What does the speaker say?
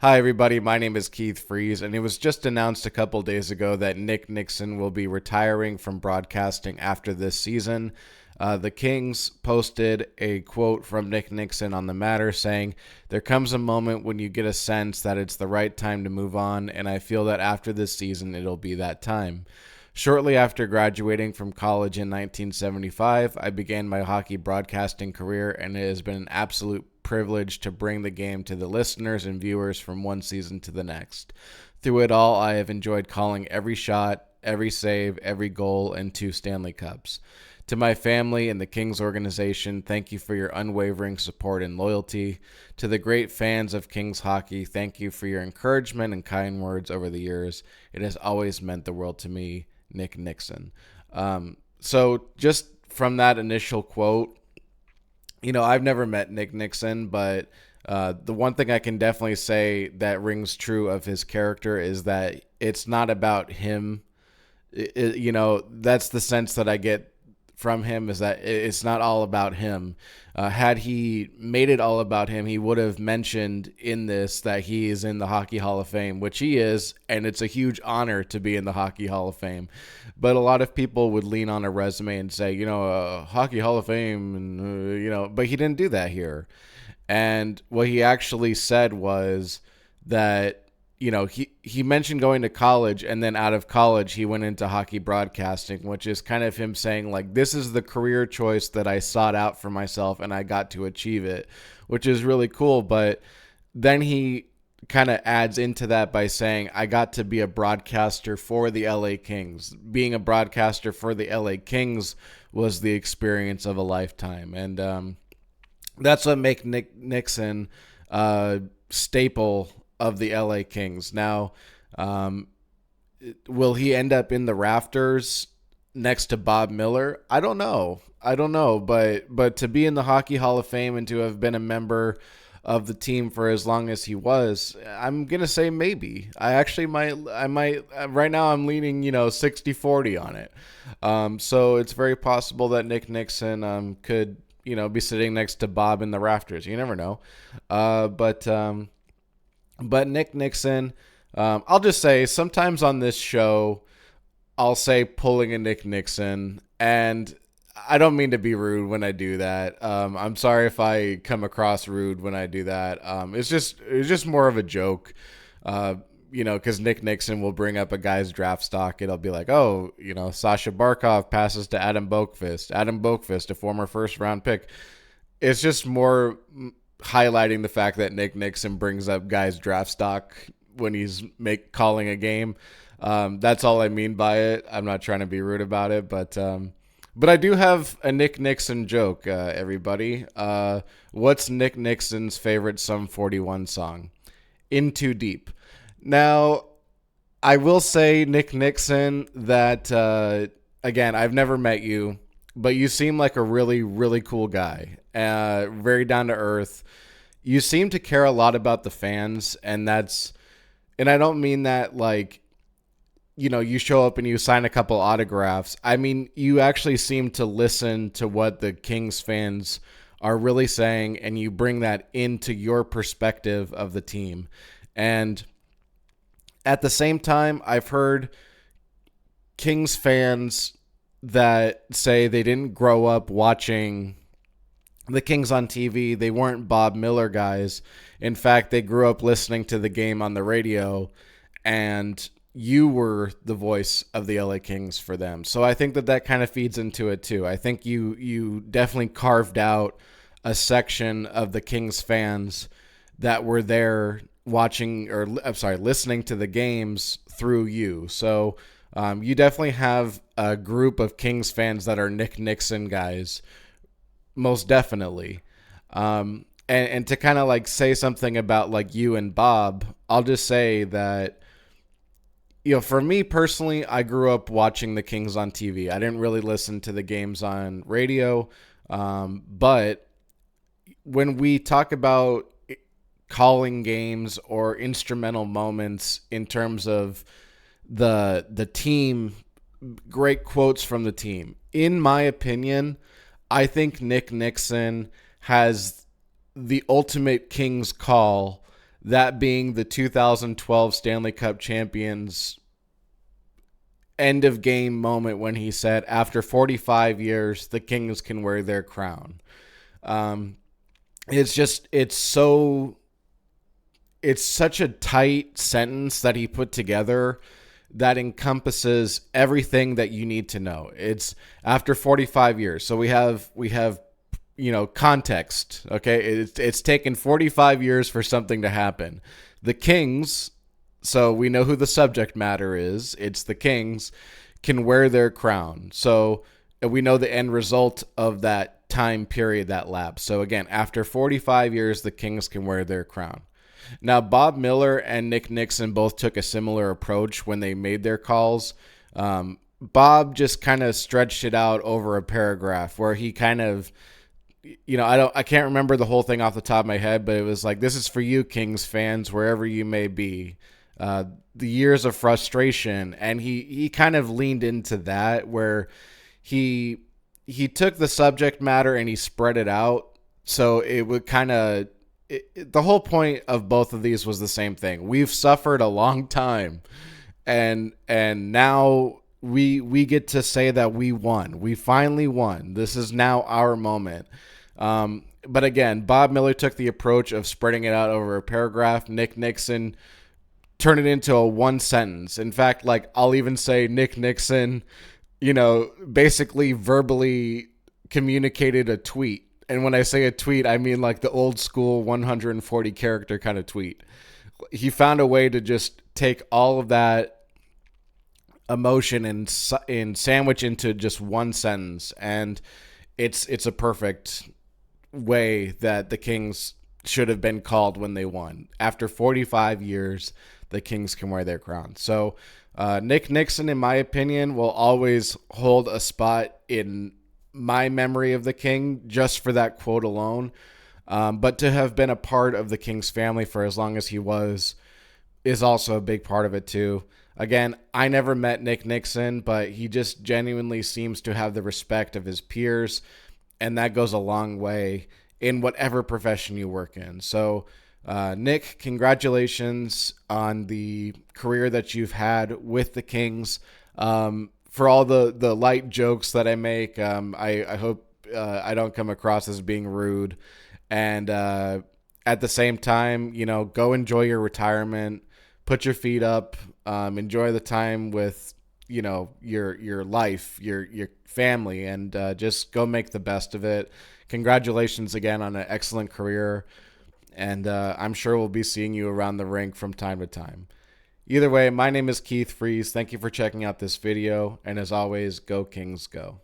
Hi, everybody. My name is Keith Freeze, and it was just announced a couple days ago that Nick Nickson will be retiring from broadcasting after this season. The Kings posted a quote from Nick Nickson on the matter saying, "There comes a moment when you get a sense that it's the right time to move on, and I feel that after this season, it'll be that time." Shortly after graduating from college in 1975, I began my hockey broadcasting career, and it has been an absolute privilege to bring the game to the listeners and viewers from one season to the next. Through it all, I have enjoyed calling every shot, every save, every goal, and 2 Stanley Cups. To my family and the Kings organization, thank you for your unwavering support and loyalty. To the great fans of Kings hockey, thank you for your encouragement and kind words over the years. It has always meant the world to me. Nick Nickson. So just from that initial quote, I've never met Nick Nickson, but the one thing I can definitely say that rings true of his character is that it's not about him. That's the sense that I get from him, is that it's not all about him. Had he made it all about him, he would have mentioned in this that he is in the Hockey Hall of Fame, which he is, and it's a huge honor to be in the Hockey Hall of Fame. But a lot of people would lean on a resume and say, Hockey Hall of Fame, and but he didn't do that here. And what he actually said was that he mentioned going to college, and then out of college he went into hockey broadcasting, which is kind of him saying, like, this is the career choice that I sought out for myself and I got to achieve it, which is really cool. But then he kind of adds into that by saying, I got to be a broadcaster for the LA Kings. Being a broadcaster for the LA Kings was the experience of a lifetime. And that's what makes Nick Nickson staple of the LA Kings. Now, will he end up in the rafters next to Bob Miller? I don't know. But to be in the Hockey Hall of Fame and to have been a member of the team for as long as he was, I'm going to say maybe. I might right now I'm leaning, 60-40 on it. So it's very possible that Nick Nickson could, be sitting next to Bob in the rafters. You never know. But Nick Nickson, I'll just say sometimes on this show, I'll say pulling a Nick Nickson, and I don't mean to be rude when I do that. I'm sorry if I come across rude when I do that. It's just more of a joke, because Nick Nickson will bring up a guy's draft stock. It'll be like, oh, Sasha Barkov passes to Adam Boqvist. Adam Boqvist, a former first-round pick. It's just more highlighting the fact that Nick Nickson brings up guys' draft stock when he's calling a game. That's all I mean by it. I'm not trying to be rude about it, but I do have a Nick Nickson joke, everybody. What's Nick Nickson's favorite Sum 41 song? In Too Deep. Now, I will say, Nick Nickson, that, again, I've never met you, but you seem like a really, really cool guy. Very down to earth. You seem to care a lot about the fans, and I don't mean that like, you show up and you sign a couple autographs. I mean, you actually seem to listen to what the Kings fans are really saying, and you bring that into your perspective of the team. And at the same time, I've heard Kings fans that say they didn't grow up watching the Kings on TV. They weren't Bob Miller guys. In fact, they grew up listening to the game on the radio, and you were the voice of the LA Kings for them. So I think that kind of feeds into it too. I think you definitely carved out a section of the Kings fans that were there listening to the games through you. So you definitely have a group of Kings fans that are Nick Nickson guys, most definitely. And to kind of like say something about like you and Bob, I'll just say that, for me personally, I grew up watching the Kings on TV. I didn't really listen to the games on radio. But when we talk about calling games or instrumental moments in terms of the team, great quotes from the team, in my opinion, I think Nick Nickson has the ultimate Kings call That being the 2012 Stanley Cup champions end of game moment when he said, after 45 years, the Kings can wear their crown. Um, it's just, it's such a tight sentence that he put together that encompasses everything that you need to know. It's after 45 years. So we have, context. Okay. It's taken 45 years for something to happen. The Kings, so we know who the subject matter is. It's the Kings can wear their crown. So we know the end result of that time period that lapsed. So again, after 45 years, the Kings can wear their crown. Now, Bob Miller and Nick Nickson both took a similar approach when they made their calls. Bob just kind of stretched it out over a paragraph where he kind of, I can't remember the whole thing off the top of my head, but it was like, this is for you, Kings fans, wherever you may be. The years of frustration. And he kind of leaned into that where he took the subject matter and he spread it out. So it would kind of, the whole point of both of these was the same thing. We've suffered a long time, and now we get to say that we won. We finally won. This is now our moment. But again, Bob Miller took the approach of spreading it out over a paragraph. Nick Nickson turned it into a one sentence. In fact, like, I'll even say Nick Nickson, basically verbally communicated a tweet. And when I say a tweet, I mean like the old school 140 character kind of tweet. He found a way to just take all of that emotion and sandwich into just one sentence. And it's a perfect way that the Kings should have been called when they won. After 45 years, the Kings can wear their crown. So Nick Nickson, in my opinion, will always hold a spot in my memory of the King just for that quote alone. But to have been a part of the King's family for as long as he was is also a big part of it too. Again, I never met Nick Nickson, but he just genuinely seems to have the respect of his peers, and that goes a long way in whatever profession you work in. So, Nick, congratulations on the career that you've had with the Kings. For all the light jokes that I make, I hope I don't come across as being rude. And at the same time, go enjoy your retirement, put your feet up, enjoy the time with your life, your family, and just go make the best of it. Congratulations again on an excellent career, and I'm sure we'll be seeing you around the rink from time to time. Either way, my name is Keith Freeze. Thank you for checking out this video, and as always, go Kings, go.